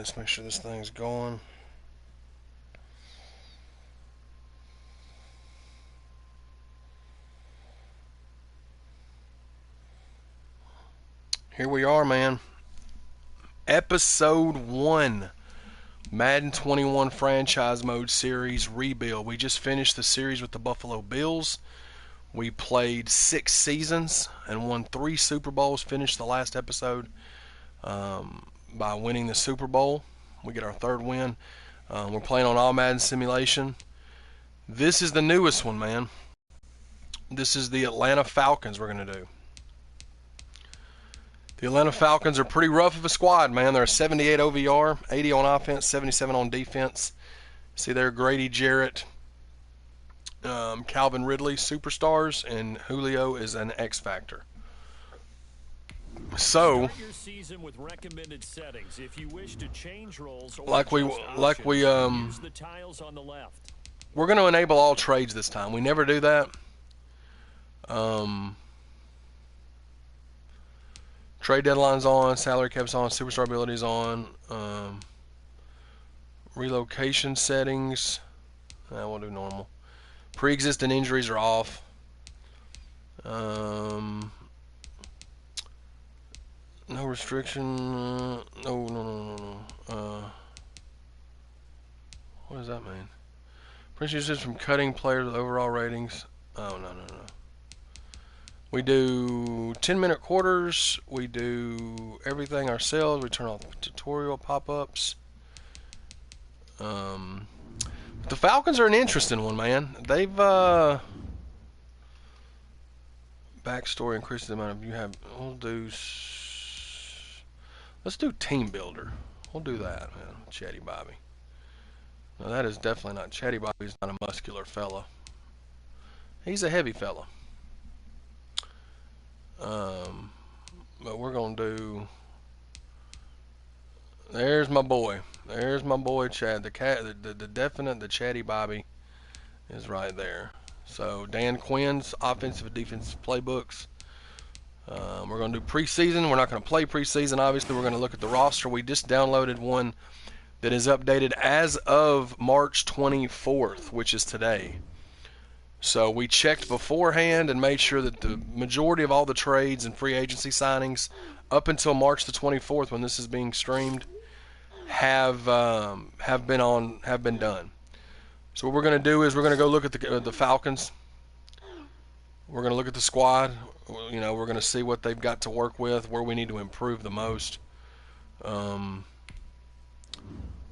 Let's make sure this thing's going. Here we are, man. Episode 1. Madden 21 Franchise Mode Series Rebuild. We just finished the series with the Buffalo Bills. We played 6 seasons and won 3 Super Bowls. Finished the last episode by winning the Super Bowl. We get our 3rd win. We're playing on All Madden Simulation. This is the newest one, man. This is the Atlanta Falcons we're going to do. The Atlanta Falcons are pretty rough of a squad, man. They're a 78 OVR, 80 on offense, 77 on defense. See there, Grady Jarrett, Calvin Ridley, superstars, and Julio is an X factor. So, we're going to enable all trades this time. We never do that. Trade deadline's on, salary cap's on, superstar ability's on, relocation settings, we'll do normal. Pre-existing injuries are off. No restriction, no. What does that mean? Prevents from cutting players with overall ratings. Oh, no. We do 10-minute quarters. We do everything ourselves. We turn off tutorial pop-ups. The Falcons are an interesting one, man. They've backstory increases the amount of you have. Let's do team builder. We'll do that, man. Chatty Bobby. No, that is definitely not. Chatty Bobby's not a muscular fella. He's a heavy fella. But we're gonna do. There's my boy. There's my boy Chad. The definite, the Chatty Bobby is right there. So Dan Quinn's offensive and defensive playbooks. We're gonna do preseason. We're not gonna play preseason. Obviously, we're gonna look at the roster. We just downloaded one that is updated as of March 24th, which is today. So we checked beforehand and made sure that the majority of all the trades and free agency signings up until March the 24th, when this is being streamed, have been done. So what we're going to do is we're going to go look at the Falcons. We're going to look at the squad. You know, we're going to see what they've got to work with, where we need to improve the most.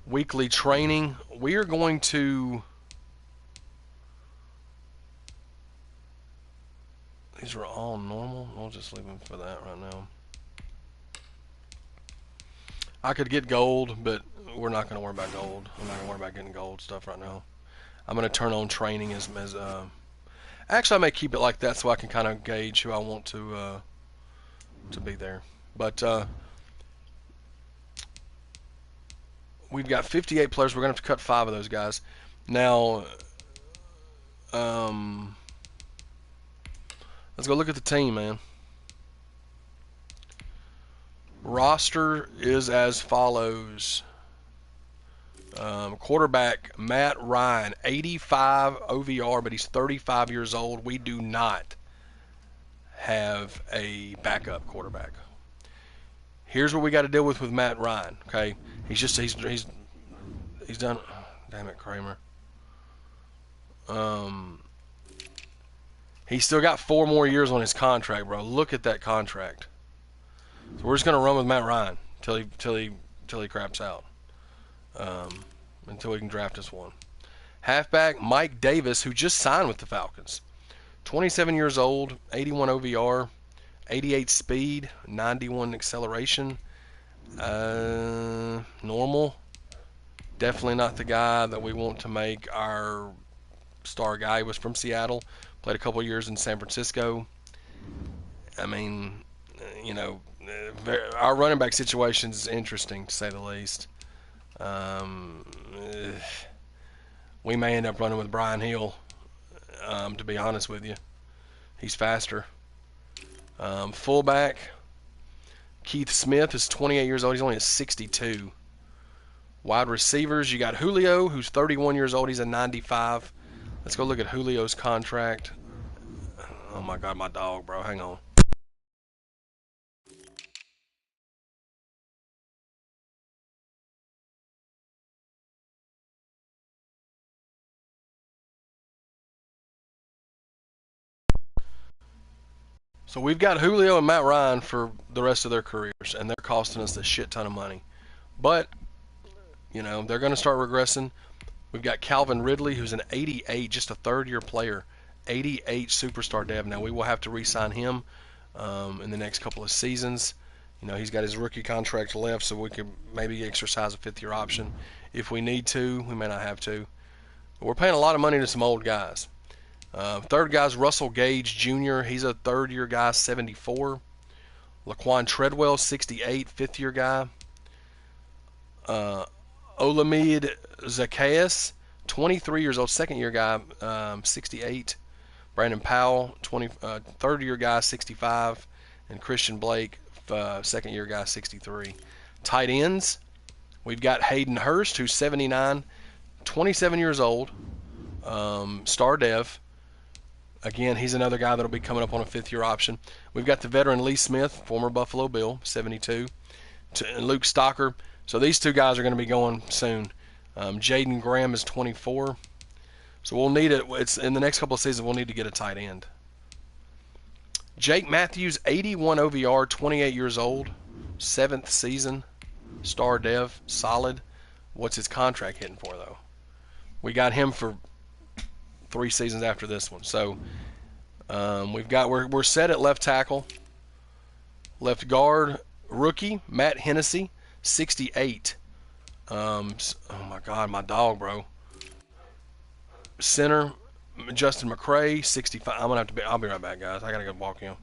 Weekly training. We are going to. These are all normal. We'll just leave them for that right now. I could get gold, but we're not going to worry about gold. I'm not going to worry about getting gold stuff right now. I'm going to turn on training as actually, I may keep it like that so I can kind of gauge who I want to be there. But we've got 58 players. We're going to have to cut 5 of those guys. Now, let's go look at the team, man. Roster is as follows. Quarterback, Matt Ryan, 85 OVR, but he's 35 years old. We do not have a backup quarterback. Here's what we got to deal with Matt Ryan, okay? He's done, damn it, Kramer. He's still got 4 more years on his contract, bro. Look at that contract. So we're just gonna run with Matt Ryan till he craps out, until we can draft us one. Halfback Mike Davis, who just signed with the Falcons, 27 years old, 81 OVR, 88 speed, 91 acceleration. Normal. Definitely not the guy that we want to make our star guy. He was from Seattle. Played a couple years in San Francisco. I mean, you know, our running back situation is interesting, to say the least. We may end up running with Brian Hill, to be honest with you. He's faster. Fullback, Keith Smith is 28 years old. He's only a 62. Wide receivers, you got Julio, who's 31 years old. He's a 95. Let's go look at Julio's contract. Oh my God, my dog, bro. Hang on. So we've got Julio and Matt Ryan for the rest of their careers, and they're costing us a shit ton of money. But, they're going to start regressing. We've got Calvin Ridley, who's an 88, just a third-year player, 88 superstar dev. Now, we will have to re-sign him in the next couple of seasons. He's got his rookie contract left, so we can maybe exercise a fifth-year option if we need to. We may not have to. But we're paying a lot of money to some old guys. Third guy's Russell Gage Jr. He's a third-year guy, 74. Laquan Treadwell, 68, fifth-year guy. Olamide Zacchaeus, 23 years old, second-year guy, 68. Brandon Powell, third-year guy, 65. And Christian Blake, second-year guy, 63. Tight ends, we've got Hayden Hurst, who's 79, 27 years old, star dev. Again, he's another guy that'll be coming up on a fifth-year option. We've got the veteran Lee Smith, former Buffalo Bill, 72, and Luke Stocker. So these two guys are going to be going soon. Jaden Graham is 24. So we'll need it. It's in the next couple of seasons. We'll need to get a tight end. Jake Matthews, 81 OVR, 28 years old, seventh season, star dev, solid. What's his contract hitting for though? We got him for 3 seasons after this one. So we're set at left tackle. Left guard, rookie Matt Hennessy, 68. Oh my God, my dog, bro. Center Justin McCray, 65. I'll be right back, guys. I gotta go walk him.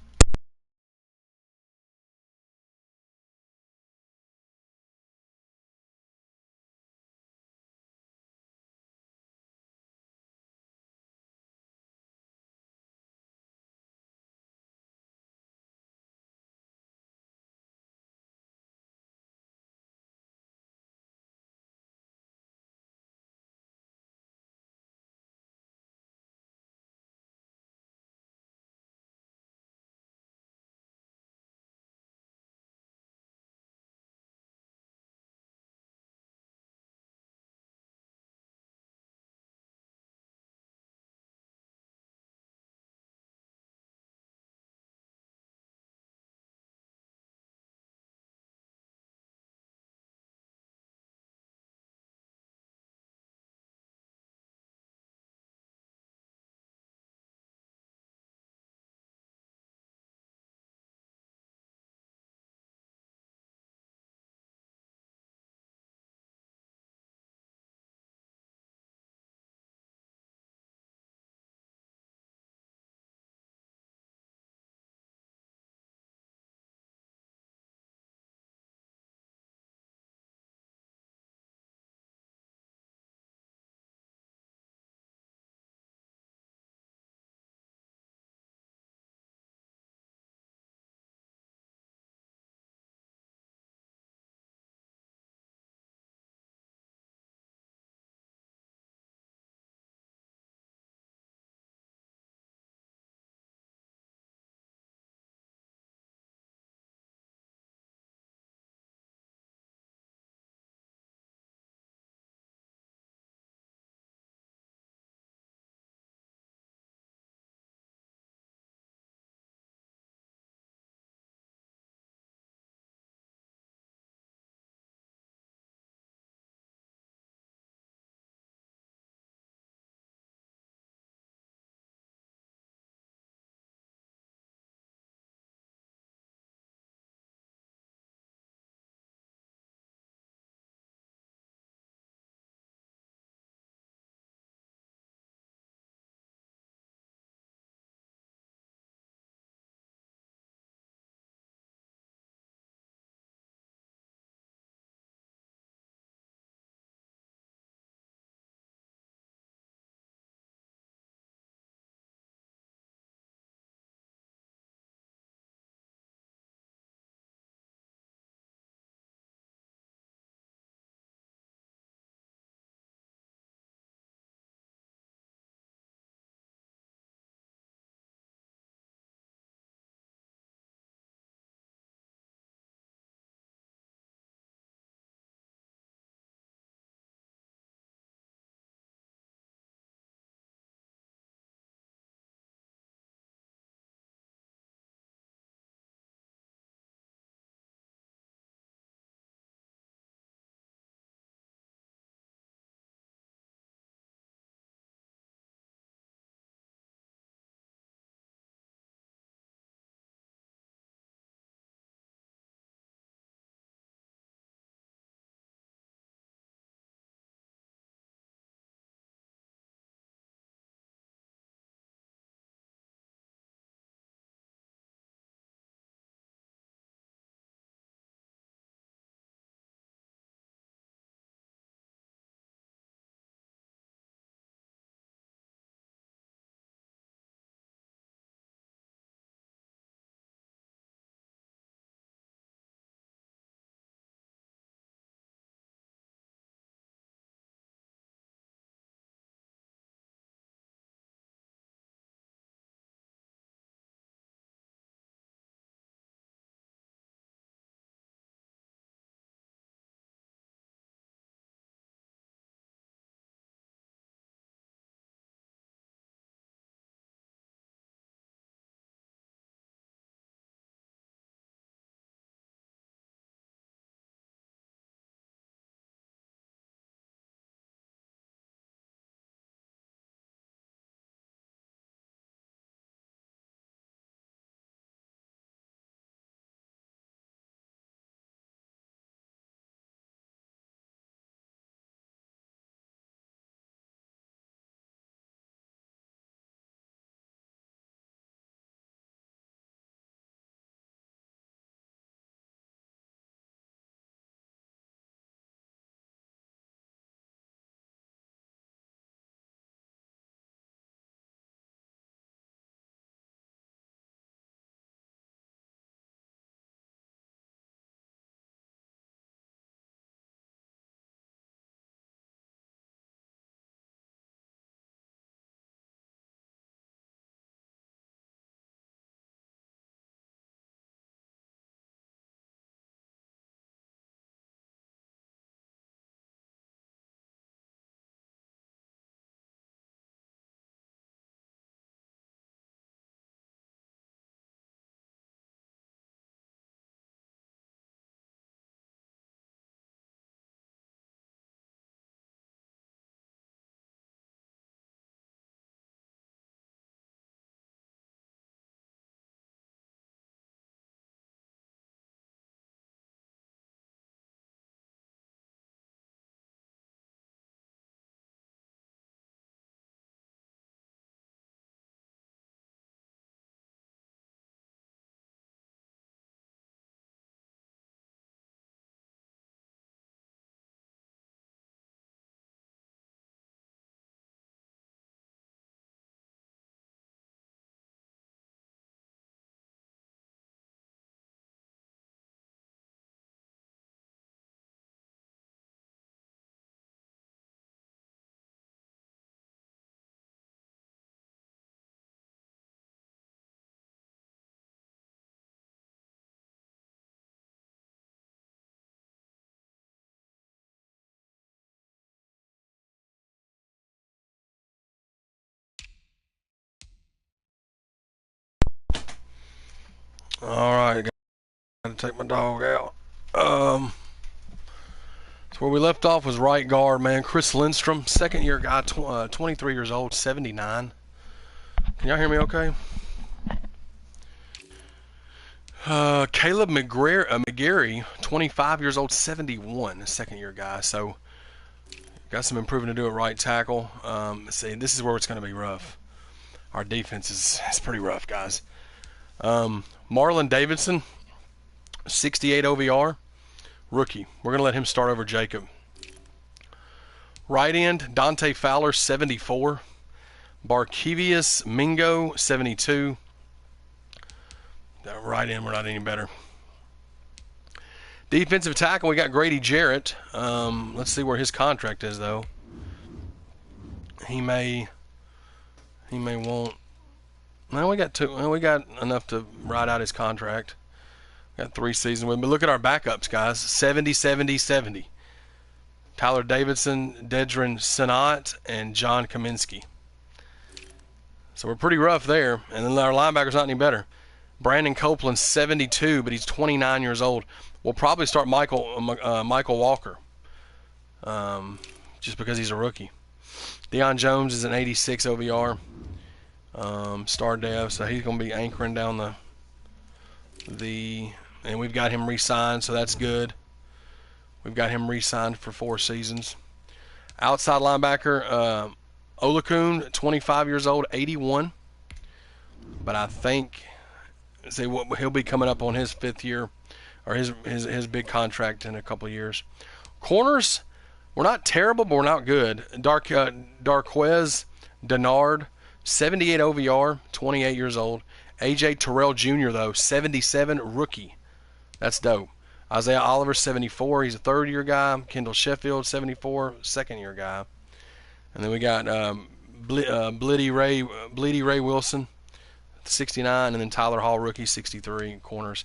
All right, gotta take my dog out. So where we left off was right guard, man. Chris Lindstrom, second year guy, 23 years old, 79. Can y'all hear me okay? Caleb McGarry, 25 years old, 71, second year guy. So got some improving to do at right tackle. See, this is where it's going to be rough. Our defense is pretty rough, guys. Marlon Davidson, 68 OVR, rookie. We're going to let him start over Jacob. Right end, Dante Fowler, 74. Barkevius Mingo, 72. Right end, we're not any better. Defensive tackle, we got Grady Jarrett. Let's see where his contract is, though. He may want. No, we got two. Well, we got enough to ride out his contract. Got 3 seasons with him. But look at our backups, guys. 70, 70, 70. Tyler Davidson, Dedrin Sinat, and John Kaminsky. So we're pretty rough there. And then our linebacker's not any better. Brandon Copeland, 72, but he's 29 years old. We'll probably start Michael Walker, just because he's a rookie. Deion Jones is an 86 OVR, star dev, so he's going to be anchoring down and we've got him re-signed, so that's good. We've got him re-signed for 4 seasons. Outside linebacker, Olakun, 25 years old, 81. But I think he'll be coming up on his 5th year, or his big contract in a couple of years. Corners, we're not terrible, but we're not good. Darquez Denard, 78 OVR, 28 years old. AJ Terrell Jr., though, 77, rookie. That's dope. Isaiah Oliver, 74. He's a 3rd-year guy. Kendall Sheffield, 74, 2nd-year guy. And then we got Bleedy Ray Wilson, 69, and then Tyler Hall, rookie, 63, corners.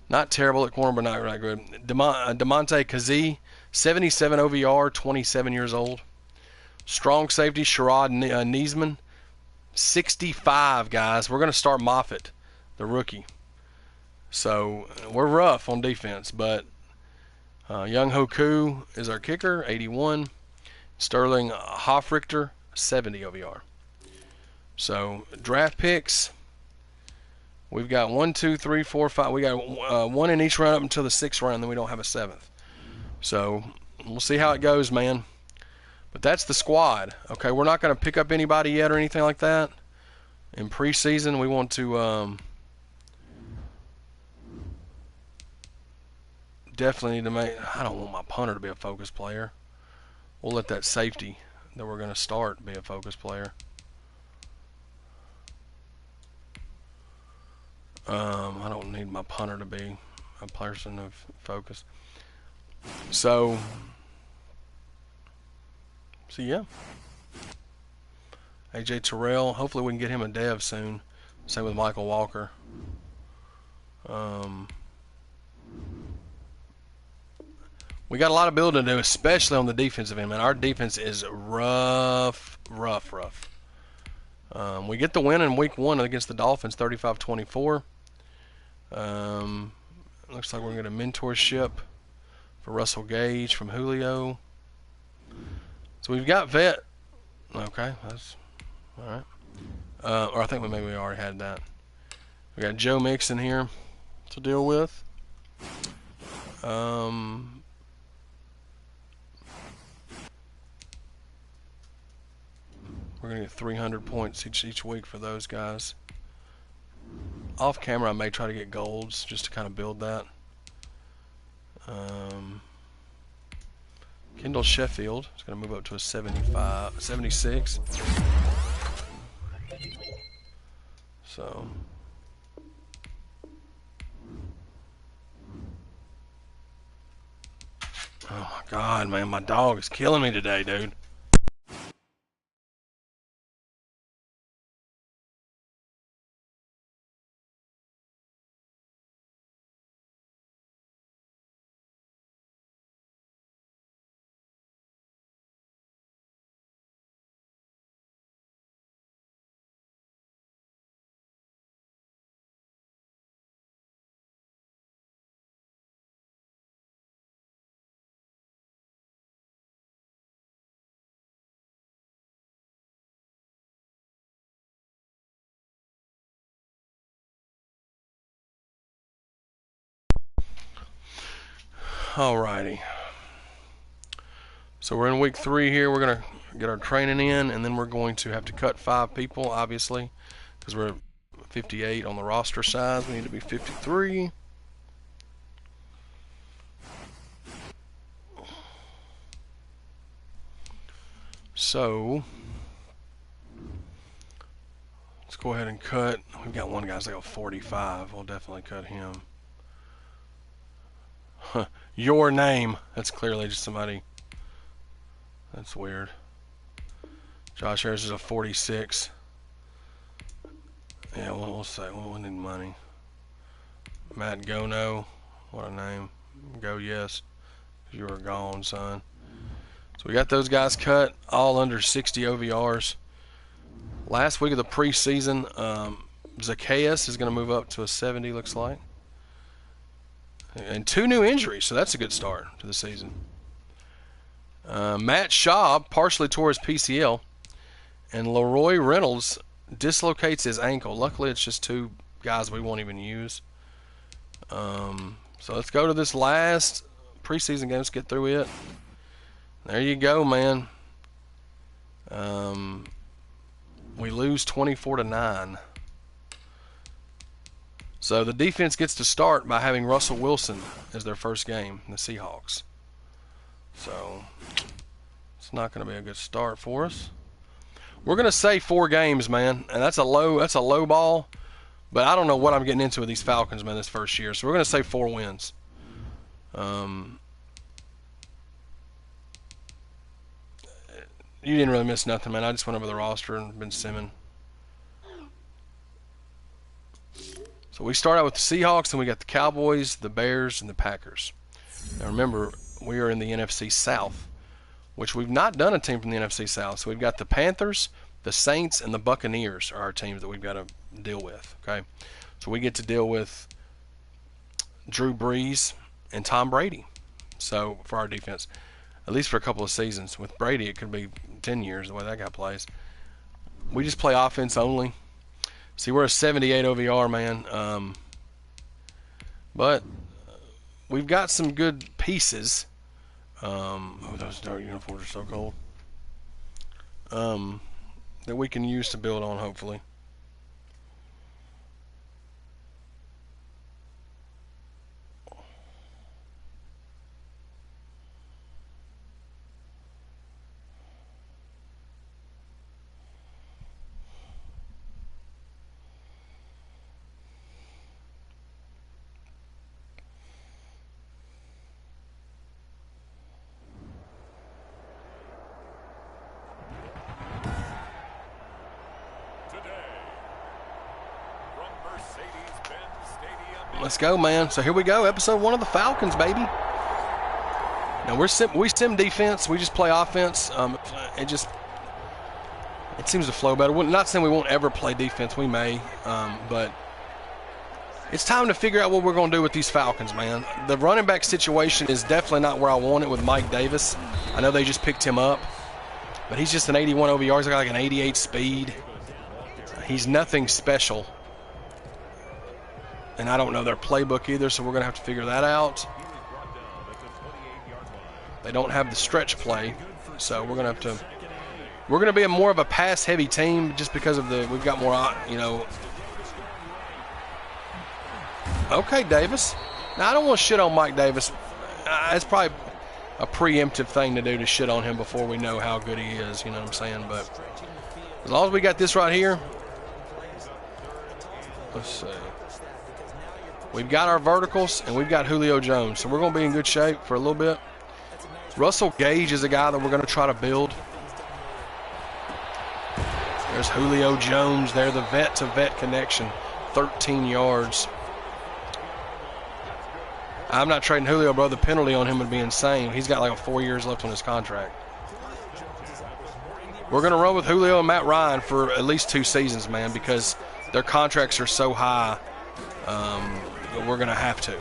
Not terrible at corner, but not really good. DeMonte Kazee, 77 OVR, 27 years old. Strong safety, Sherrod Niesman, 65, guys. We're going to start Moffitt, the rookie. So we're rough on defense, but Young Hoku is our kicker, 81. Sterling Hoffrichter, 70 OVR. So draft picks, we've got 1, 2, 3, 4, 5. We got 1 in each round up until the 6th round, then we don't have a 7th. So we'll see how it goes, man. But that's the squad. Okay, we're not going to pick up anybody yet or anything like that. In preseason, we want to definitely need to make. I don't want my punter to be a focus player. We'll let that safety that we're going to start be a focus player. I don't need my punter to be a person of focus. So yeah. AJ Terrell, hopefully we can get him a dev soon. Same with Michael Walker. We got a lot of building to do, especially on the defensive end, man. Our defense is rough. We get the win in week 1 against the Dolphins, 35-24. Looks like we're going to get a mentorship for Russell Gage from Julio. So we've got vet. Okay, that's all right. Or I think maybe we already had that. We got Joe Mixon here to deal with. We're going to get 300 points each week for those guys. Off camera, I may try to get golds just to kind of build that. Kendall Sheffield is going to move up to a 76. So. Oh my God, man, my dog is killing me today, dude. Alrighty. So we're in week 3 here. We're going to get our training in, and then we're going to have to cut 5 people, obviously, because we're 58 on the roster size. We need to be 53. So let's go ahead and cut. We've got one guy's like a 45. We'll definitely cut him. Huh. Your name. That's clearly just somebody. That's weird. Josh Harris is a 46. Yeah, we'll say. Well, we need money. Matt Gono. What a name. Go yes. You were gone, son. So we got those guys cut, all under 60 OVRs. Last week of the preseason, Zacchaeus is going to move up to a 70, looks like. And 2 new injuries, so that's a good start to the season. Matt Schaub partially tore his PCL, and Leroy Reynolds dislocates his ankle. Luckily, it's just 2 guys we won't even use. So let's go to this last preseason game. Let's get through it. There you go, man. We lose 24-9. So the defense gets to start by having Russell Wilson as their first game, the Seahawks. So it's not going to be a good start for us. We're going to say 4 games, man, and that's a low ball. But I don't know what I'm getting into with these Falcons, man, this first year. So we're going to say 4 wins. You didn't really miss nothing, man. I just went over the roster and been simming. So we start out with the Seahawks, and we got the Cowboys, the Bears, and the Packers. Now remember, we are in the NFC South, which we've not done a team from the NFC South. So we've got the Panthers, the Saints, and the Buccaneers are our teams that we've got to deal with. Okay, so we get to deal with Drew Brees and Tom Brady. So for our defense, at least for a couple of seasons. With Brady, it could be 10 years the way that guy plays. We just play offense only. See, we're a 78 OVR, man. But we've got some good pieces. Oh, those dark uniforms are so cold. That we can use to build on, hopefully. Let's go, man. So here we go, episode 1 of the Falcons, baby. Now we sim defense. We just play offense. It seems to flow better. We're not saying we won't ever play defense. We may, but it's time to figure out what we're going to do with these Falcons, man. The running back situation is definitely not where I want it with Mike Davis. I know they just picked him up, but he's just an 81 OVR. He's got like an 88 speed. He's nothing special. And I don't know their playbook either, so we're going to have to figure that out. They don't have the stretch play, so we're going to have to. We're going to be more of a pass-heavy team just because of we've got more, you know. Okay, Davis. Now I don't want to shit on Mike Davis. It's probably a preemptive thing to do to shit on him before we know how good he is. You know what I'm saying? But as long as we got this right here, let's see. We've got our verticals, and we've got Julio Jones. So we're going to be in good shape for a little bit. Russell Gage is a guy that we're going to try to build. There's Julio Jones there, the vet-to-vet connection, 13 yards. I'm not trading Julio, bro. The penalty on him would be insane. He's got like 4 years left on his contract. We're going to run with Julio and Matt Ryan for at least 2 seasons, man, because their contracts are so high. We're going to have to.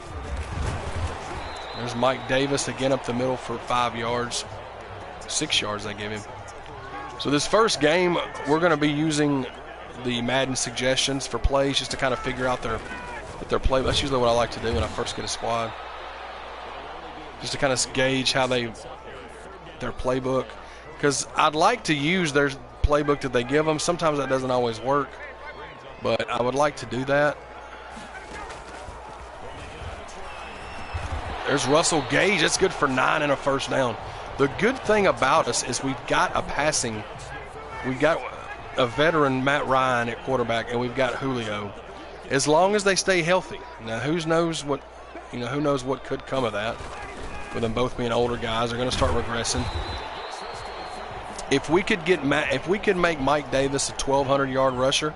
There's Mike Davis again up the middle for 5 yards. 6 yards they give him. So this first game, we're going to be using the Madden suggestions for plays just to kind of figure out their play. That's usually what I like to do when I first get a squad. just to kind of gauge how their playbook. Because I'd like to use their playbook that they give them. Sometimes that doesn't always work, but I would like to do that. There's Russell Gage. That's good for 9 and a first down. The good thing about us is we've got a passing. We've got a veteran, Matt Ryan, at quarterback, and we've got Julio. As long as they stay healthy. Now, who knows what could come of that? With them both being older guys, they're going to start regressing. If we could make Mike Davis a 1,200-yard rusher,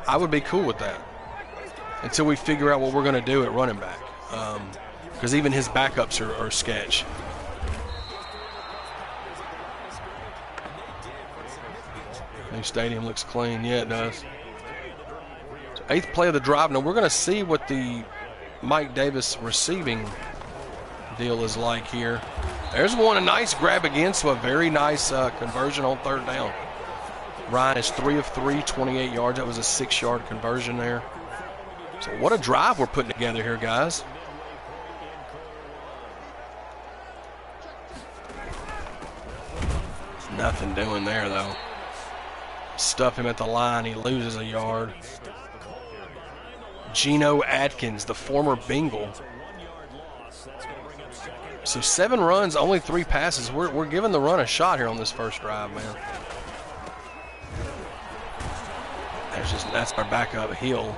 I would be cool with that. Until we figure out what we're going to do at running back, because even his backups are sketch. New stadium looks clean. Yeah, it does. So 8th play of the drive. Now we're going to see what the Mike Davis receiving deal is like here. There's one, a nice grab again, so a very nice conversion on 3rd down. Ryan is 3 of 3, 28 yards. That was a 6-yard conversion there. So what a drive we're putting together here, guys. Nothing doing there, though. Stuff him at the line. He loses a yard. Geno Atkins, the former Bengal. So 7 runs, only 3 passes. We're giving the run a shot here on this first drive, man. That's our backup Hill.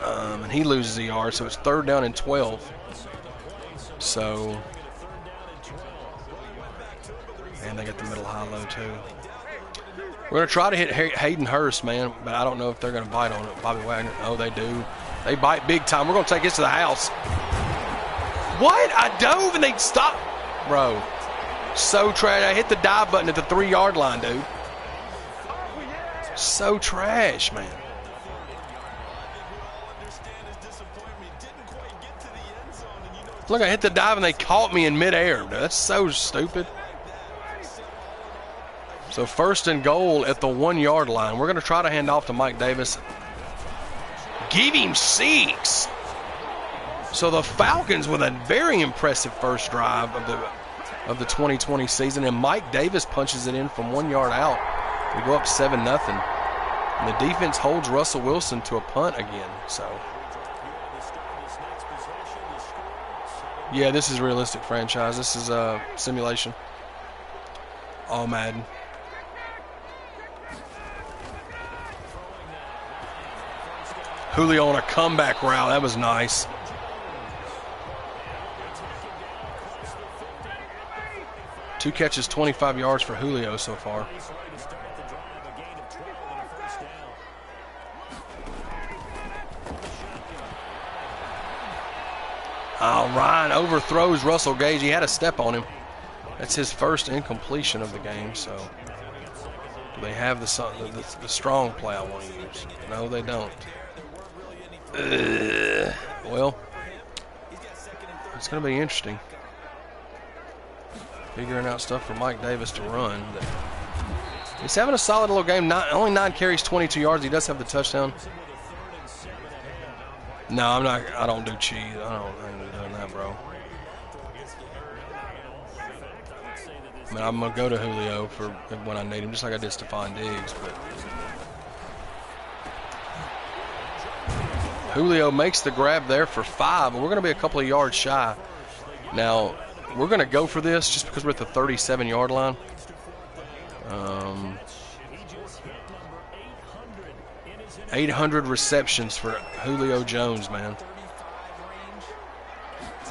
And he loses a yard, so it's 3rd down and 12. So, and they get the middle high-low too. We're going to try to hit Hayden Hurst, man, but I don't know if they're going to bite on it. Bobby Wagner, oh, they do. They bite big time. We're going to take this to the house. What? I dove and they stopped. Bro, so trash. I hit the dive button at the 3-yard line, dude. So trash, man. Look, I hit the dive and they caught me in midair. That's so stupid. So 1st and goal at the 1-yard line. We're going to try to hand off to Mike Davis. Give him 6. So the Falcons with a very impressive first drive of the 2020 season, and Mike Davis punches it in from 1 yard out. We go up 7-0. And the defense holds Russell Wilson to a punt again. So, yeah, this is realistic franchise. This is a simulation. All Madden. Julio on a comeback route. That was nice. Two catches, 25 yards for Julio so far. Oh, Ryan overthrows Russell Gage. He had a step on him. That's his first incompletion of the game, so they have the strong play I want to use. No, they don't. Well, it's going to be interesting. Figuring out stuff for Mike Davis to run. He's having a solid little game. Only 9 carries, 22 yards. He does have the touchdown. No, I'm not. I don't do cheese. I ain't doing that, bro. I mean, I'm going to go to Julio for when I need him, just like I did Stephon Diggs. But Julio makes the grab there for 5, and we're going to be a couple of yards shy. Now, we're going to go for this just because we're at the 37-yard line. 800 receptions for Julio Jones, man.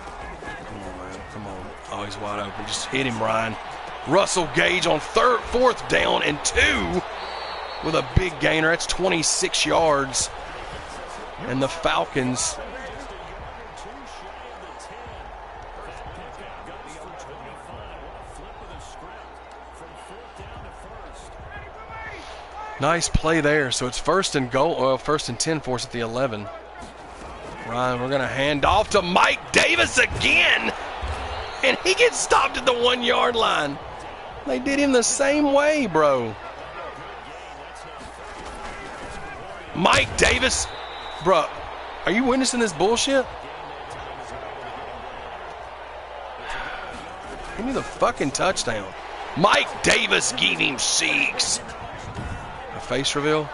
Come on, man. Come on. Oh, he's wide open. Just hit him, Ryan. Russell Gage on 4th down and 2 with a big gainer. That's 26 yards. And the Falcons nice play there. So it's 1st and goal, 1st and 10 for us at the 11. Ryan, we're going to hand off to Mike Davis again. And he gets stopped at the 1 yard line. They did him the same way, bro. Mike Davis, bro, are you witnessing this bullshit? Give me the fucking touchdown. Mike Davis gave him 6. A face reveal.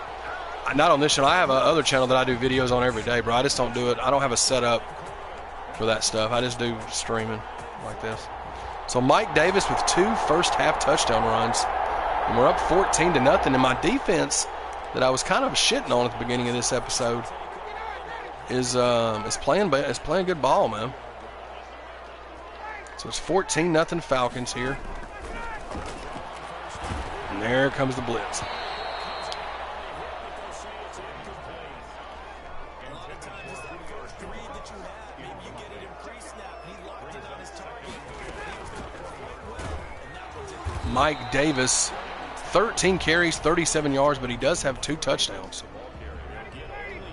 Not on this channel. I have another channel that I do videos on every day, bro. I just don't do it. I don't have a setup for that stuff. I just do streaming like this. So Mike Davis with 2 first-half touchdown runs. And we're up 14-0. And my defense that I was kind of shitting on at the beginning of this episode is playing good ball, man. So it's 14-0 Falcons here. And there comes the blitz. Mike Davis, 13 carries, 37 yards, but he does have 2 touchdowns.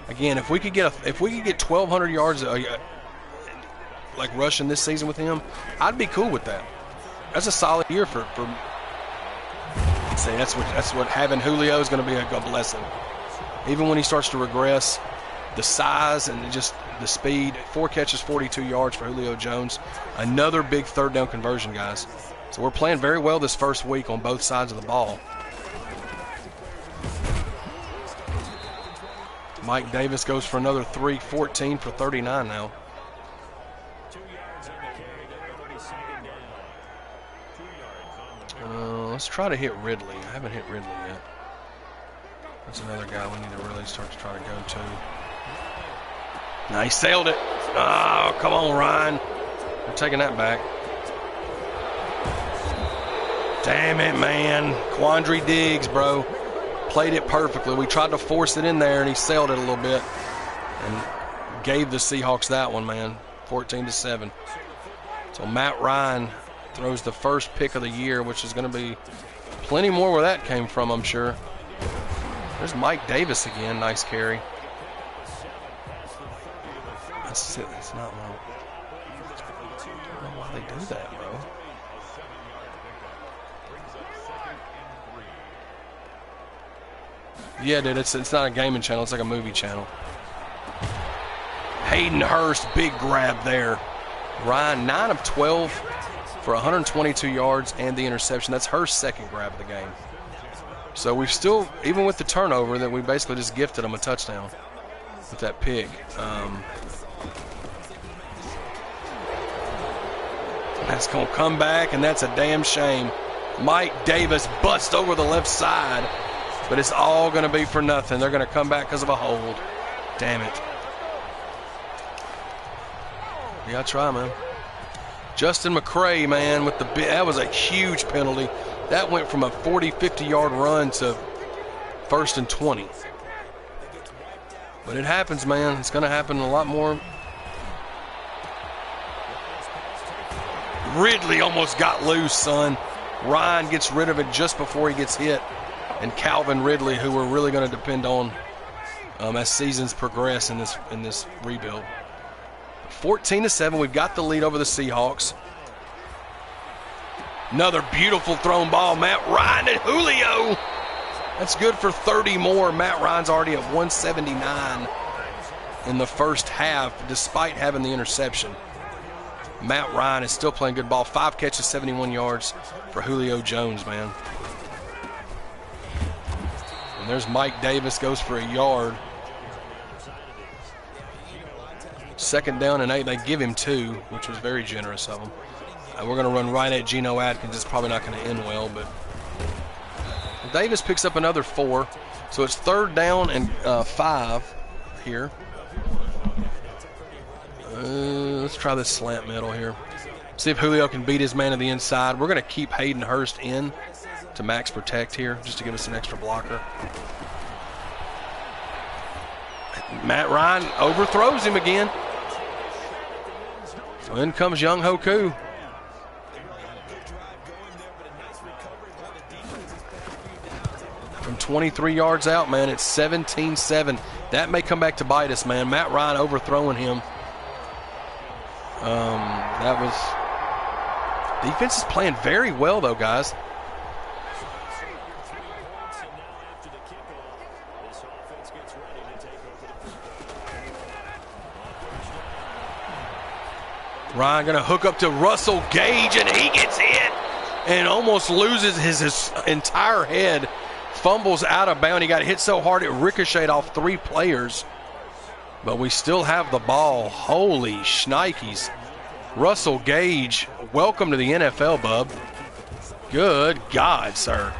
Again, if we could get 1,200 yards like rushing this season with him, I'd be cool with that. That's a solid year for say that's what having Julio is going to be a blessing. Even when he starts to regress, the size and just the speed. 4 catches, 42 yards for Julio Jones. Another big third down conversion, guys. So we're playing very well this first week on both sides of the ball. Mike Davis goes for another 3, 14 for 39 now. Let's try to hit Ridley. I haven't hit Ridley yet. That's another guy we need to really start to try to go to. Now he sailed it. Oh, come on, Ryan. We're taking that back. Damn it, man. Quandary Diggs, bro. Played it perfectly. We tried to force it in there, and he sailed it a little bit. And gave the Seahawks that one, man. 14-7. So Matt Ryan throws the first pick of the year, which is going to be plenty more where that came from, I'm sure. There's Mike Davis again. Nice carry. That's it. It's not low. I don't know why they do that, bro. Yeah, dude, it's not a gaming channel. It's like a movie channel. Hayden Hurst, big grab there. Ryan, 9 of 12 for 122 yards and the interception. That's Hurst's second grab of the game. So we've still, even with the turnover, that we basically just gifted him a touchdown with that pick. That's going to come back, and that's a damn shame. Mike Davis busts over the left side, but it's all going to be for nothing. They're going to come back because of a hold. Damn it. You got to try, man. Justin McCray, man, with that was a huge penalty. That went from a 40, 50-yard run to 1st and 20. But it happens, man. It's going to happen a lot more. Ridley almost got loose, son. Ryan gets rid of it just before he gets hit. And Calvin Ridley, who we're really going to depend on as seasons progress in this rebuild. 14-7, we've got the lead over the Seahawks. Another beautiful thrown ball. Matt Ryan and Julio. That's good for 30 more. Matt Ryan's already at 179 in the first half, despite having the interception. Matt Ryan is still playing good ball. 5 catches, 71 yards for Julio Jones, man. And there's Mike Davis, goes for a yard. 2nd down and 8. They give him 2, which was very generous of them. We're going to run right at Geno Atkins. It's probably not going to end well, but Davis picks up another 4. So it's 3rd down and 5 here. Let's try this slant middle here. See if Julio can beat his man to the inside. We're going to keep Hayden Hurst in to max protect here, just to give us an extra blocker. Matt Ryan overthrows him again. So in comes Young Hoku. From 23 yards out, man, it's 17-7. That may come back to bite us, man. Matt Ryan overthrowing him. That was... Defense is playing very well, though, guys. Ryan going to hook up to Russell Gage, and he gets hit and almost loses his entire head. Fumbles out of bounds. He got hit so hard it ricocheted off 3 players. But we still have the ball. Holy shnikes. Russell Gage, welcome to the NFL, bub. Good God, sir.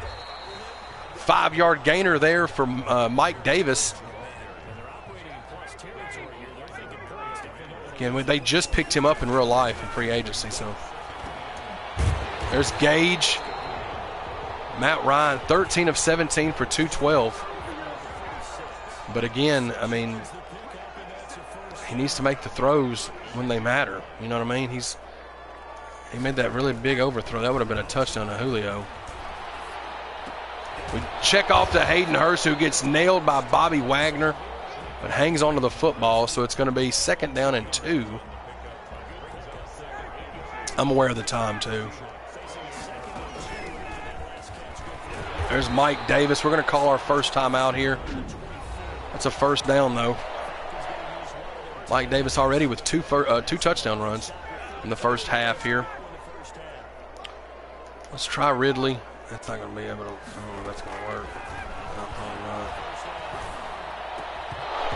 5-yard gainer there for Mike Davis. Again, they just picked him up in real life in free agency. So there's Gage. Matt Ryan, 13 of 17 for 212. But again, I mean, he needs to make the throws when they matter. You know what I mean? He made that really big overthrow. That would have been a touchdown to Julio. We check off to Hayden Hurst, who gets nailed by Bobby Wagner, but hangs onto the football, so it's going to be 2nd down and 2. I'm aware of the time, too. There's Mike Davis. We're going to call our first time out here. That's a 1st down, though. Mike Davis already with two touchdown runs in the first half here. Let's try Ridley. That's not going to be able to, I don't know if that's going to work.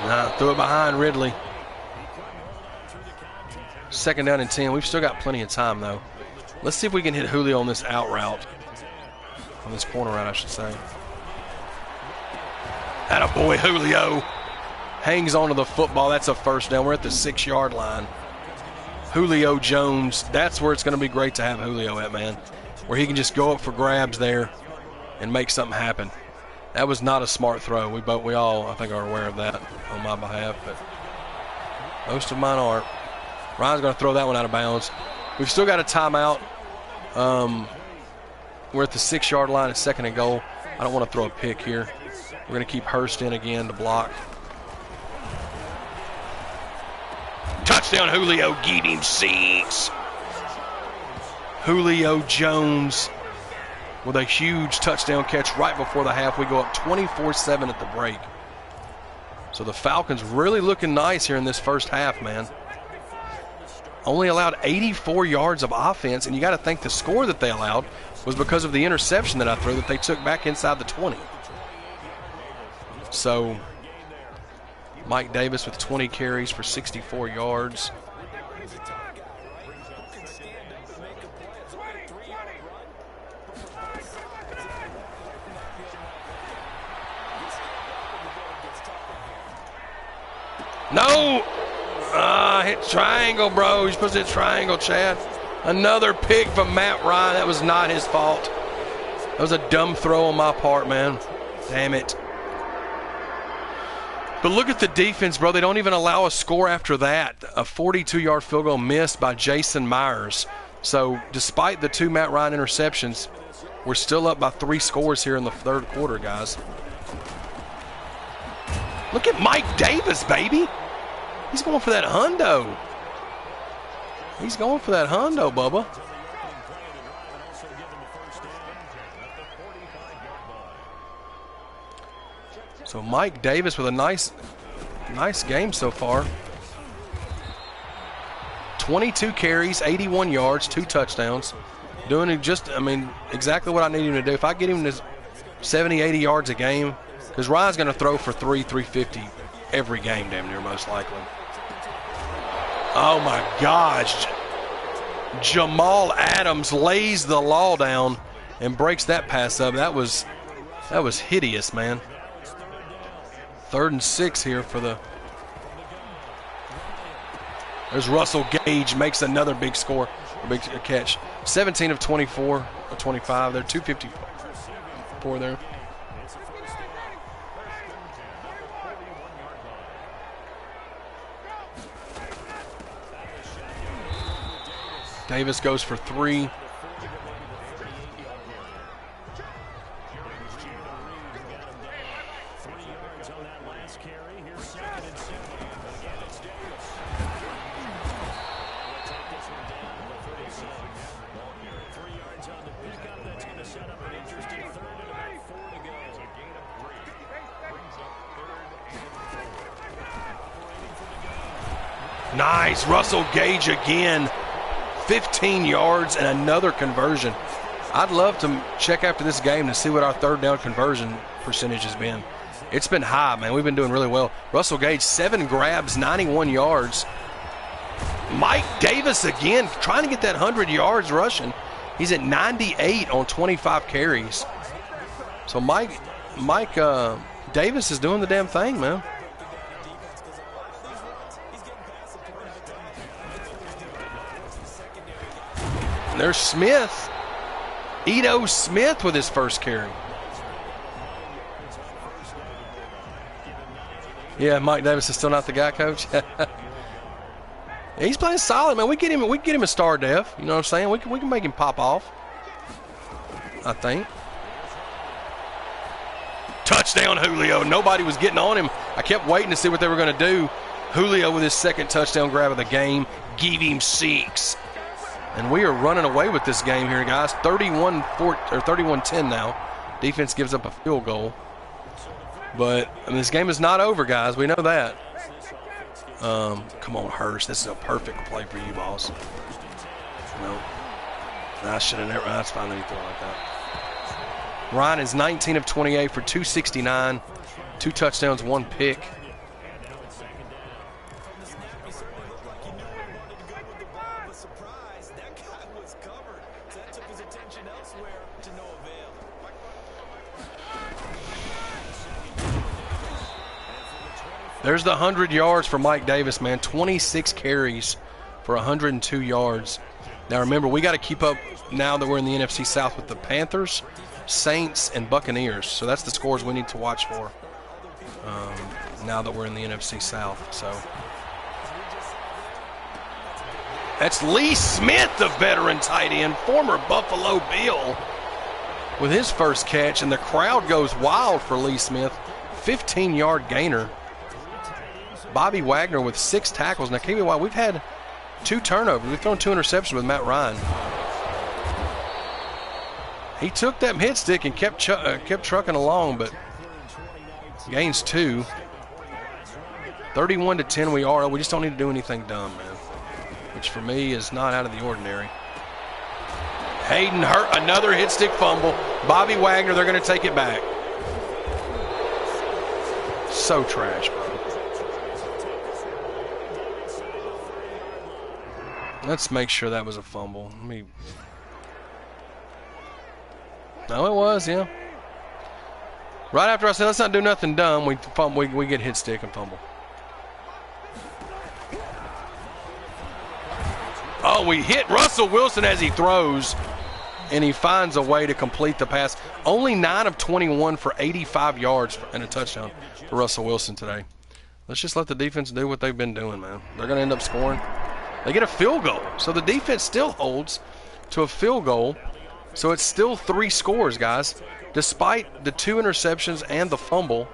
Nah, threw it behind Ridley. 2nd down and 10. We've still got plenty of time, though. Let's see if we can hit Julio on this out route. On this corner route, I should say. Attaboy, Julio. Hangs onto the football. That's a 1st down. We're at the 6-yard line. Julio Jones. That's where it's going to be great to have Julio at, man. Where he can just go up for grabs there and make something happen. That was not a smart throw. We all, I think, are aware of that on my behalf, but most of mine aren't. Ryan's going to throw that one out of bounds. We've still got a timeout. We're at the 6-yard line, 2nd and goal. I don't want to throw a pick here. We're going to keep Hurst in again to block. Touchdown, Julio. Get him 6. Julio Jones with a huge touchdown catch right before the half. We go up 24-7 at the break. So the Falcons really looking nice here in this first half, man. Only allowed 84 yards of offense, and you got to think the score that they allowed was because of the interception that I threw that they took back inside the 20. So Mike Davis with 20 carries for 64 yards. No! Hit triangle, bro. You're supposed to hit triangle, Chad. Another pick from Matt Ryan. That was not his fault. That was a dumb throw on my part, man. Damn it. But look at the defense, bro. They don't even allow a score after that. A 42-yard field goal missed by Jason Myers. So despite the 2 Matt Ryan interceptions, we're still up by 3 scores here in the 3rd quarter, guys. Look at Mike Davis, baby. He's going for that hundo. He's going for that hundo, Bubba. So Mike Davis with a nice game so far. 22 carries, 81 yards, 2 touchdowns. Doing just, I mean, exactly what I need him to do. If I get him to 70, 80 yards a game, because Ryan's going to throw for 350 every game, damn near, most likely. Oh, my gosh. Jamal Adams lays the law down and breaks that pass up. That was hideous, man. 3rd and 6 here for the... There's Russell Gage, makes another big score, a big catch. 17 of 24, or 25. They're 254 there. Davis goes for 3. Nice, Russell Gage again. 15 yards and another conversion. I'd love to check after this game to see what our third down conversion percentage has been. It's been high, man. We've been doing really well. Russell Gage, 7 grabs, 91 yards. Mike Davis again, trying to get that 100 yards rushing. He's at 98 on 25 carries. So Mike Davis is doing the damn thing, man. And there's Smith. Ito Smith with his first carry. Yeah, Mike Davis is still not the guy, coach. He's playing solid, man. We get him a star def. You know what I'm saying? We can make him pop off, I think. Touchdown, Julio. Nobody was getting on him. I kept waiting to see what they were going to do. Julio with his second touchdown grab of the game. Give him 6. And we are running away with this game here, guys. 31-10 now. Defense gives up a field goal. But I mean, this game is not over, guys. We know that. Come on, Hurst. This is a perfect play for you, boss. No. I should have never. That's fine that he threw it like that. Ryan is 19 of 28 for 269. 2 touchdowns, 1 pick. There's the 100 yards for Mike Davis, man. 26 carries for 102 yards. Now remember, we got to keep up now that we're in the NFC South with the Panthers, Saints, and Buccaneers. So that's the scores we need to watch for now that we're in the NFC South. So that's Lee Smith, the veteran tight end, former Buffalo Bill, with his first catch. And the crowd goes wild for Lee Smith. 15-yard gainer. Bobby Wagner with 6 tackles. Now, keep me while we've had 2 turnovers. We've thrown 2 interceptions with Matt Ryan. He took that hit stick and kept trucking along, but gains 2. 31-10 we are. We just don't need to do anything dumb, man. Which for me is not out of the ordinary. Hayden hurt, another hit stick fumble. Bobby Wagner, they're going to take it back. So trash, bro. Let's make sure that was a fumble. No, it was, yeah. Right after I said let's not do nothing dumb, we get hit stick and fumble. Oh, we hit Russell Wilson as he throws, and he finds a way to complete the pass. Only 9 of 21 for 85 yards and a touchdown for Russell Wilson today. Let's just let the defense do what they've been doing, man. They're going to end up scoring. They get a field goal. So the defense still holds to a field goal. So it's still 3 scores, guys. Despite the 2 interceptions and the fumble,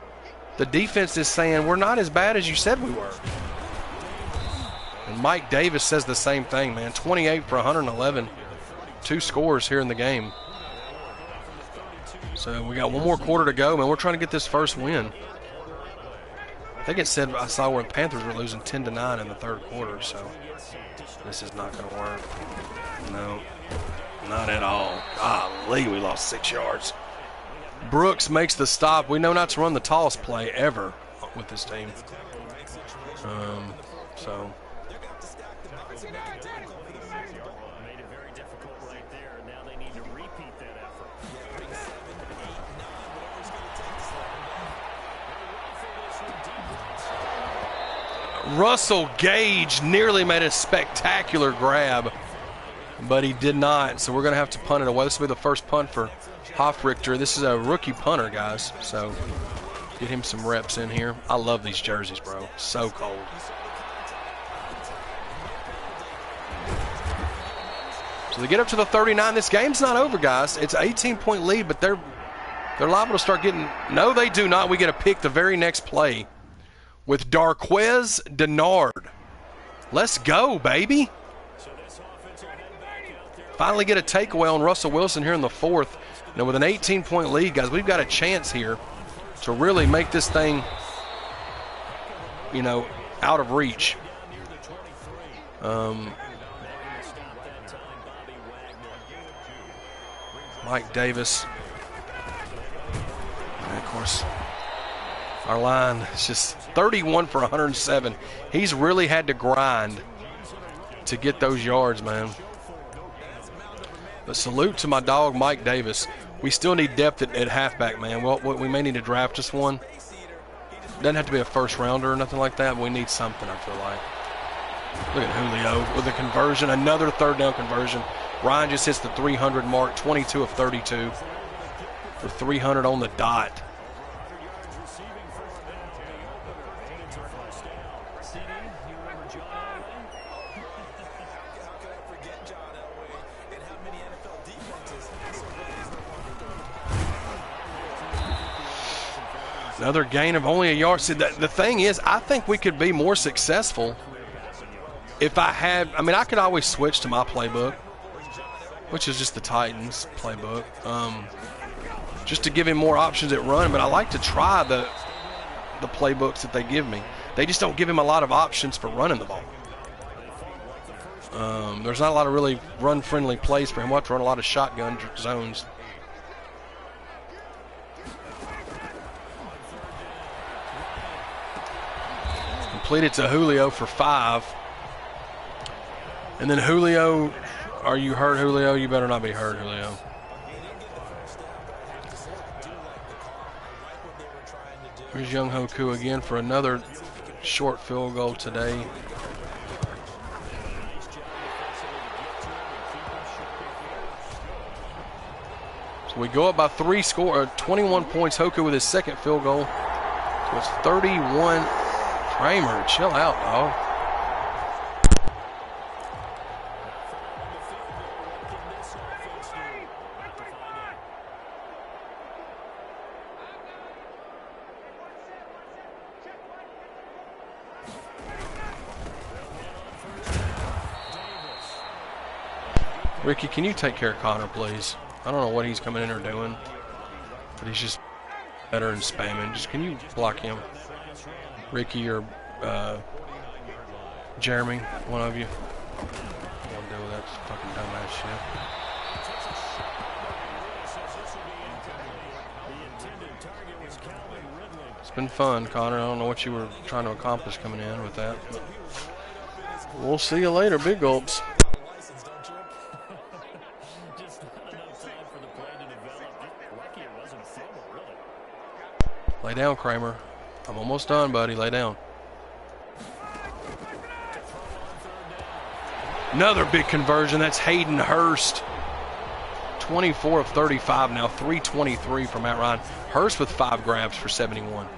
the defense is saying we're not as bad as you said we were. And Mike Davis says the same thing, man. 28 for 111. 2 scores here in the game. So we got 1 more quarter to go, man. We're trying to get this first win. I think it said, I saw where the Panthers were losing 10-9 in the 3rd quarter, so this is not going to work. No, not at all. Golly, we lost 6 yards. Brooks makes the stop. We know not to run the tallest play ever with this team. So Russell Gage nearly made a spectacular grab, but he did not. So we're going to have to punt it away. This will be the first punt for Hofrichter. This is a rookie punter, guys. So get him some reps in here. I love these jerseys, bro. So cold. So they get up to the 39. This game's not over, guys. It's an 18-point lead, but they're liable to start getting. No, they do not. We get a pick the very next play with Darquez Denard. Let's go, baby. Finally get a takeaway on Russell Wilson here in the 4th. Now with an 18-point lead, guys, we've got a chance here to really make this thing, out of reach. Mike Davis. And of course, our line is just 31 for 107. He's really had to grind to get those yards, man. But salute to my dog, Mike Davis. We still need depth at halfback, man. Well, we may need to draft just one. Doesn't have to be a first rounder or nothing like that, but we need something, I feel like. Look at Julio with a conversion, another third down conversion. Ryan just hits the 300 mark, 22 of 32 for 300 on the dot. Another gain of only a yard. See, the thing is, I think we could be more successful if I had, I mean, I could always switch to my playbook, which is just the Titans playbook, just to give him more options at run. But I like to try the playbooks that they give me. They just don't give him a lot of options for running the ball. There's not a lot of really run-friendly plays for him. We'll have to run a lot of shotgun zones. Completed to Julio for 5. And then Julio, are you hurt, Julio? You better not be hurt, Julio. Here's Young Hoku again for another short field goal today. So we go up by 21 points. Hoku with his second field goal. So it's 31. Kramer, chill out, dog. Ricky, can you take care of Connor, please? I don't know what he's coming in there doing, but he's just better than spamming. Just, can you block him? Ricky or Jeremy, one of you. I don't deal with that fucking dumbass shit. It's been fun, Connor. I don't know what you were trying to accomplish coming in with that, but we'll see you later, big gulps. Lay down, Kramer. I'm almost done, buddy. Lay down. Another big conversion. That's Hayden Hurst. 24 of 35 now. 323 for Matt Ryan. Hurst with 5 grabs for 71.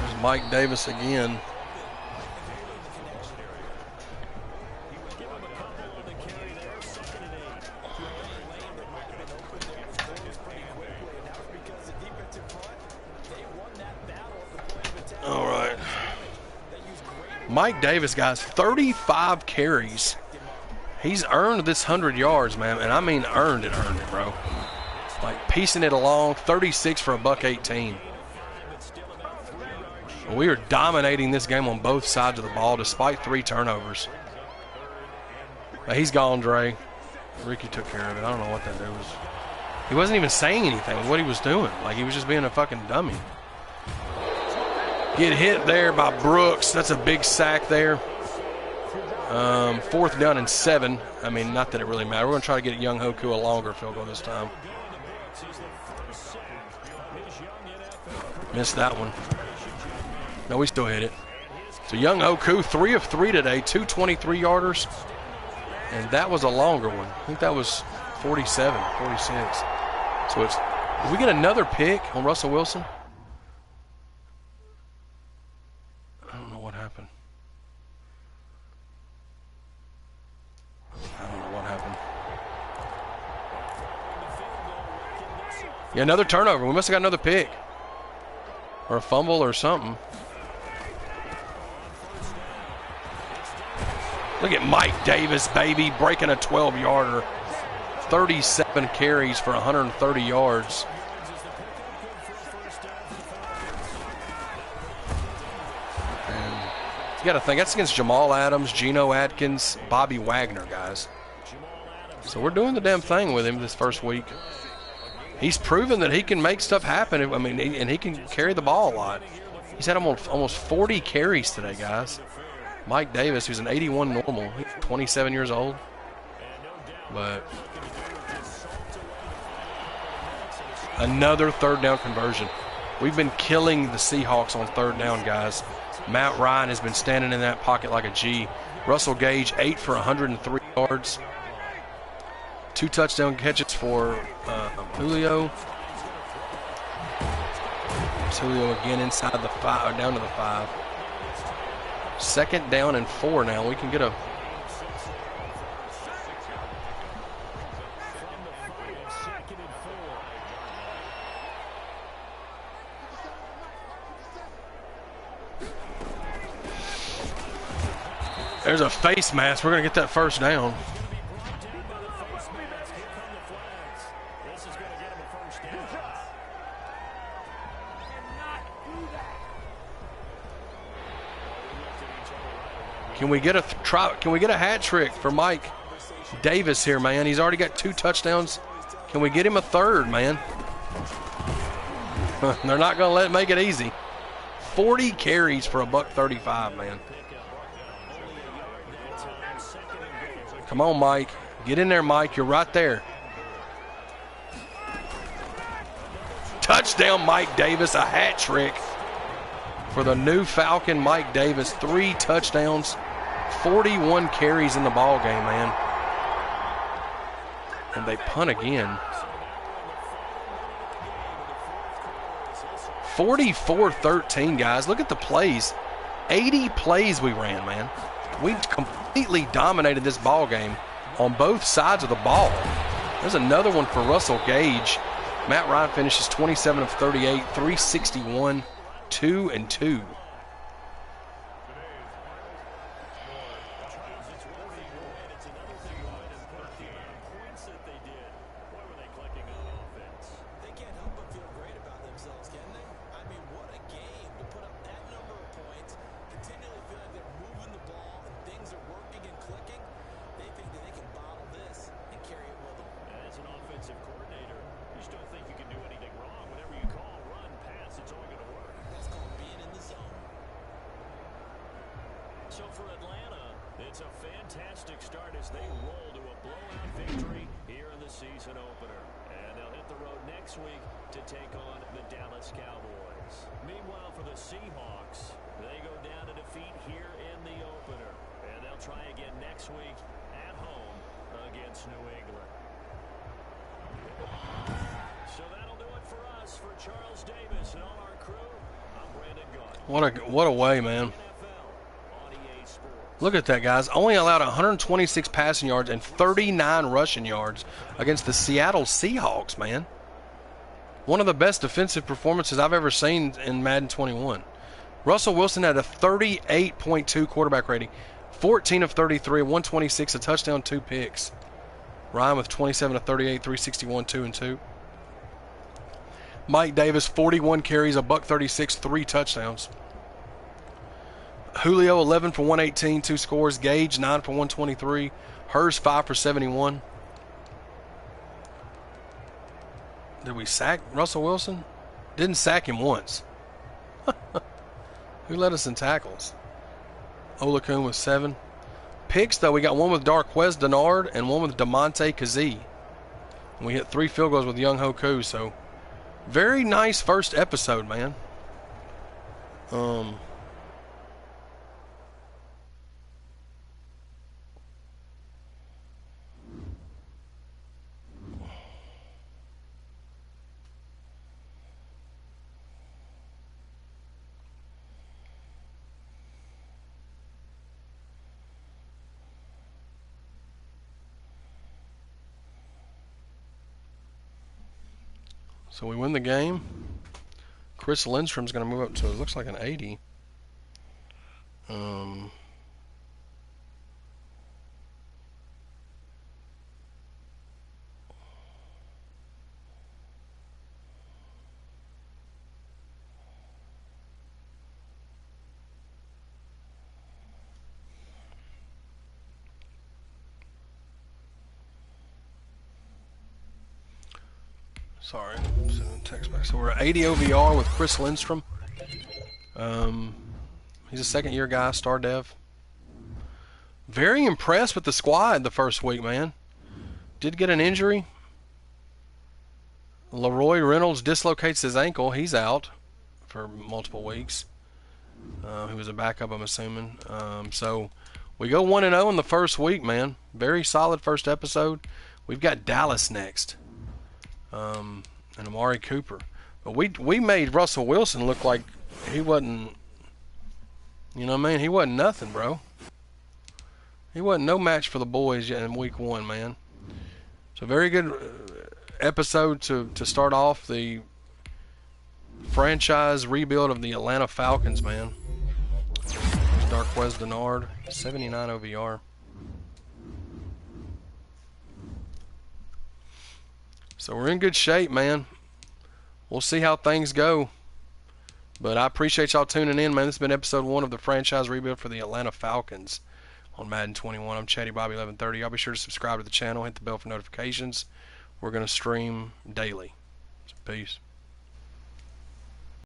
There's Mike Davis again. Mike Davis, guys, 35 carries. He's earned this 100 yards, man, and I mean earned it, bro. Like piecing it along, 36 for $118. We are dominating this game on both sides of the ball despite 3 turnovers. Now, he's gone, Dre. Ricky took care of it. I don't know what that dude was. He wasn't even saying anything with what he was doing. Like he was just being a fucking dummy. Get hit there by Brooks. That's a big sack there. 4th down and 7. I mean, not that it really matters. We're going to try to get Young Hoku a longer field goal this time. Missed that one. No, we still hit it. So Young Hoku, 3 of 3 today, 2 23-yarders. And that was a longer one. I think that was 47, 46. So it's, did we get another pick on Russell Wilson? I don't know what happened. Yeah, another turnover. We must have got another pick. Or a fumble or something. Look at Mike Davis, baby, breaking a 12-yarder. 37 carries for 130 yards. got to think that's against Jamal Adams, Geno Atkins, Bobby Wagner, guys. So we're doing the damn thing with him this first week. He's proven that he can make stuff happen. I mean, and he can carry the ball a lot. He's had almost 40 carries today, guys. Mike Davis, who's an 81 normal, he's 27 years old. But another third down conversion. We've been killing the Seahawks on third down, guys. Matt Ryan has been standing in that pocket like a G. Russell Gage, 8 for 103 yards. 2 touchdown catches for Julio. There's Julio again inside the 5, down to the 5. 2nd down and 4 now. We can get a... There's a face mask. We're going to get that first down. Can we get a hat trick for Mike Davis here, man? He's already got 2 touchdowns. Can we get him a third, man? They're not going to make it easy. 40 carries for $135, man. Come on, Mike. Get in there, Mike. You're right there. Touchdown, Mike Davis. A hat trick for the new Falcon, Mike Davis. 3 touchdowns, 41 carries in the ball game, man. And they punt again. 44-13, guys. Look at the plays. 80 plays we ran, man. We completely dominated this ball game on both sides of the ball. There's another one for Russell Gage. Matt Ryan finishes 27 of 38, 361, 2 and 2. So for Atlanta, it's a fantastic start as they roll to a blowout victory here in the season opener. And they'll hit the road next week to take on the Dallas Cowboys. Meanwhile, for the Seahawks, they go down to defeat here in the opener. And they'll try again next week at home against New England. So that'll do it for us. For Charles Davis and all our crew, I'm Brandon Gaunt. What a way, man. Look at that, guys. Only allowed 126 passing yards and 39 rushing yards against the Seattle Seahawks, man. One of the best defensive performances I've ever seen in Madden 21. Russell Wilson had a 38.2 quarterback rating. 14 of 33, 126, a touchdown, 2 picks. Ryan with 27 of 38, 361, 2 and 2. Mike Davis, 41 carries, $136, 3 touchdowns. Julio, 11 for 118, 2 scores. Gage, 9 for 123. Hurst, 5 for 71. Did we sack Russell Wilson? Didn't sack him once. Who led us in tackles? Olakun with 7. Picks, though, we got one with Darquez Denard and one with DeMonte Kazee. We hit 3 field goals with Young Hoku, so very nice first episode, man. So we win the game. Chris Lindstrom's going to move up to, it looks like an 80. Sorry, sending text back. So we're at 80 OVR with Chris Lindstrom. He's a second-year guy, star dev. Very impressed with the squad the first week, man. Did get an injury. Leroy Reynolds dislocates his ankle. He's out for multiple weeks. He was a backup, I'm assuming. So we go 1-0 in the first week, man. Very solid first episode. We've got Dallas next. And Amari Cooper. But we made Russell Wilson look like he wasn't, you know what I mean? He wasn't nothing, bro. He wasn't no match for the boys yet in week 1, man. So very good episode to start off the franchise rebuild of the Atlanta Falcons, man. There's Darquez Denard, 79 OVR. So we're in good shape, man. We'll see how things go. But I appreciate y'all tuning in, man. This has been episode 1 of the franchise rebuild for the Atlanta Falcons on Madden 21. I'm Chatty Bobby 1130. Y'all be sure to subscribe to the channel, hit the bell for notifications. We're going to stream daily. So peace.